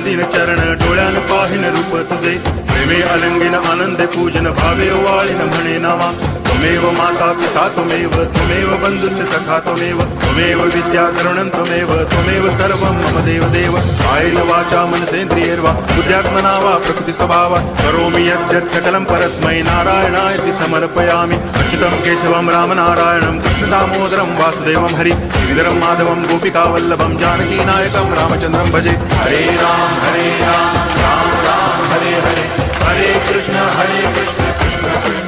दीन चरण डोळ्यान पाहिन रूप तुझे प्रेमे अलंगिन आनंदे पूजन भावे वाळीन म्हणे नावा त्वमेव माता पिता त्वमेव बंधुश्च सखा त्वमेव विद्या करुणं त्वमेव सर्वं मम देव देव कायेन वाचा मनसेन्द्रियैर्वा बुद्ध्यात्मना वा प्रकृति स्वभावा करोमि यद्यत् सकलं परस्मै नारायणायति समर्पयामि अच्युतं केशवं रामनारायणं कृष्णदामोदरं वासुदेवं हरि गिरिधरं माधवं गोपिकावल्लभं जानकीनायकं रामचन्द्रं भजे हरे राम राम राम हरे हरे हरे कृष्ण कृष्ण कृष्ण